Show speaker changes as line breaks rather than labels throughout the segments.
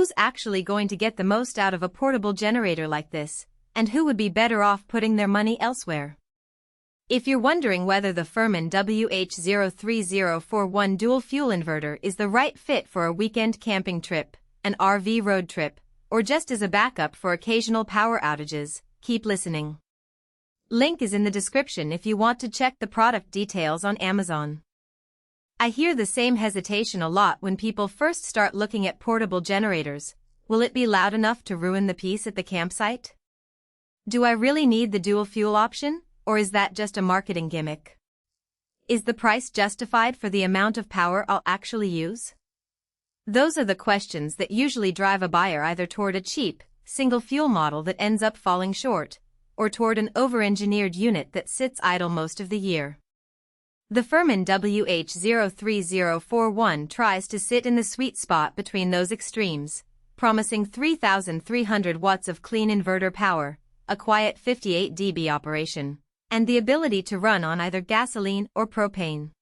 who's actually going to get the most out of a portable generator like this, and who would be better off putting their money elsewhere? If you're wondering whether the FIRMAN WH03041 dual-fuel inverter is the right fit for a weekend camping trip, an RV road trip, or just as a backup for occasional power outages, keep listening. Link is in the description if you want to check the product details on Amazon. I hear the same hesitation a lot when people first start looking at portable generators. Will it be loud enough to ruin the peace at the campsite? Do I really need the dual-fuel option? Or is that just a marketing gimmick? Is the price justified for the amount of power I'll actually use? Those are the questions that usually drive a buyer either toward a cheap, single-fuel model that ends up falling short, or toward an over-engineered unit that sits idle most of the year. The FIRMAN WH03041 tries to sit in the sweet spot between those extremes, promising 3,300 watts of clean inverter power, a quiet 58 dB operation, and the ability to run on either gasoline or propane.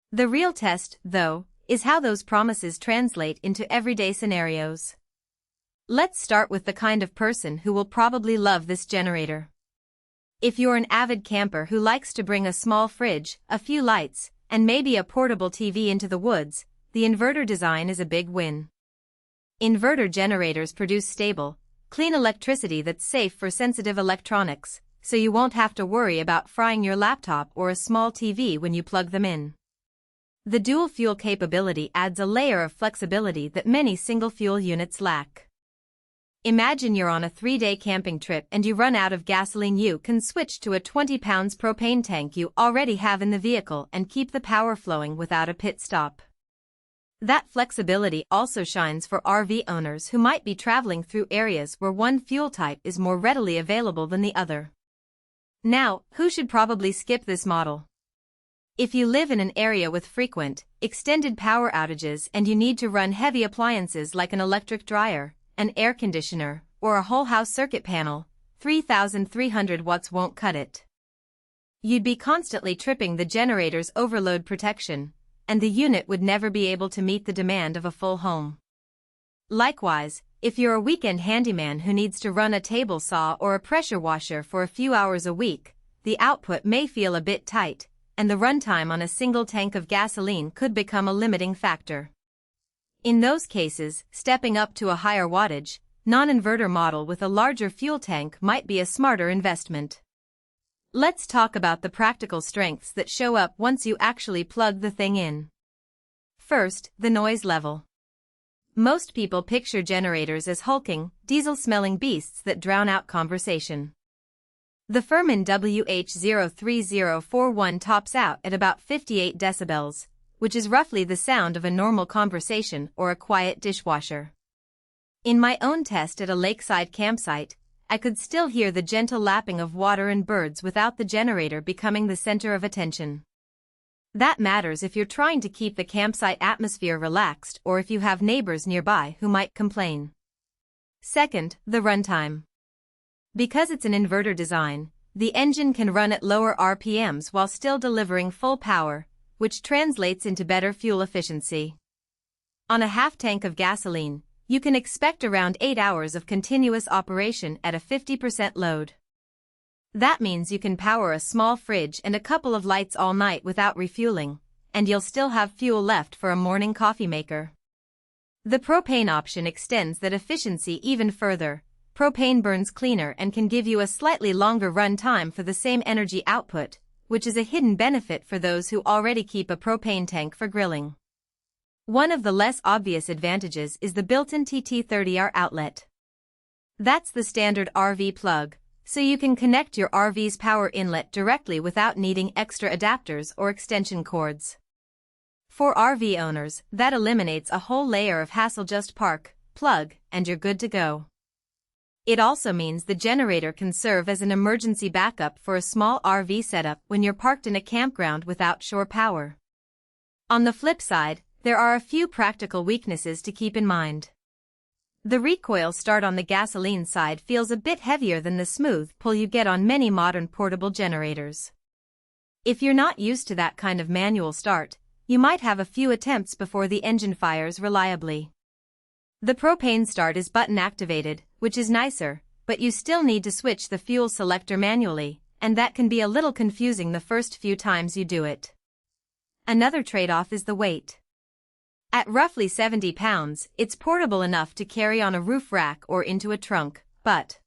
The real test, though, is how those promises translate into everyday scenarios. Let's start with the kind of person who will probably love this generator. If you're an avid camper who likes to bring a small fridge, a few lights, and maybe a portable TV into the woods, the inverter design is a big win. Inverter generators produce stable, clean electricity that's safe for sensitive electronics, so you won't have to worry about frying your laptop or a small TV when you plug them in. The dual-fuel capability adds a layer of flexibility that many single-fuel units lack. Imagine you're on a 3-day camping trip and you run out of gasoline. You can switch to a 20 pounds propane tank you already have in the vehicle and keep the power flowing without a pit stop. That flexibility also shines for RV owners who might be traveling through areas where one fuel type is more readily available than the other. Now, who should probably skip this model? If you live in an area with frequent, extended power outages and you need to run heavy appliances like an electric dryer, an air conditioner, or a whole house circuit panel, 3,300 watts won't cut it. You'd be constantly tripping the generator's overload protection, and the unit would never be able to meet the demand of a full home. Likewise, if you're a weekend handyman who needs to run a table saw or a pressure washer for a few hours a week, the output may feel a bit tight, and the runtime on a single tank of gasoline could become a limiting factor. In those cases, stepping up to a higher wattage, non-inverter model with a larger fuel tank might be a smarter investment. Let's talk about the practical strengths that show up once you actually plug the thing in. First, the noise level. Most people picture generators as hulking, diesel-smelling beasts that drown out conversation. The FIRMAN WH03041 tops out at about 58 decibels, which is roughly the sound of a normal conversation or a quiet dishwasher. In my own test at a lakeside campsite, I could still hear the gentle lapping of water and birds without the generator becoming the center of attention. That matters if you're trying to keep the campsite atmosphere relaxed or if you have neighbors nearby who might complain. Second, the runtime. Because it's an inverter design, the engine can run at lower RPMs while still delivering full power, which translates into better fuel efficiency. On a half tank of gasoline, you can expect around 8 hours of continuous operation at a 50% load. That means you can power a small fridge and a couple of lights all night without refueling, and you'll still have fuel left for a morning coffee maker. The propane option extends that efficiency even further. Propane burns cleaner and can give you a slightly longer run time for the same energy output, which is a hidden benefit for those who already keep a propane tank for grilling. One of the less obvious advantages is the built-in TT30R outlet. That's the standard RV plug, so you can connect your RV's power inlet directly without needing extra adapters or extension cords. For RV owners, that eliminates a whole layer of hassle. Just park, plug, and you're good to go. It also means the generator can serve as an emergency backup for a small RV setup when you're parked in a campground without shore power. On the flip side, there are a few practical weaknesses to keep in mind. The recoil start on the gasoline side feels a bit heavier than the smooth pull you get on many modern portable generators. If you're not used to that kind of manual start, you might have a few attempts before the engine fires reliably. The propane start is button activated, which is nicer, but you still need to switch the fuel selector manually, and that can be a little confusing the first few times you do it. Another trade-off is the weight. At roughly 70 pounds, it's portable enough to carry on a roof rack or into a trunk, but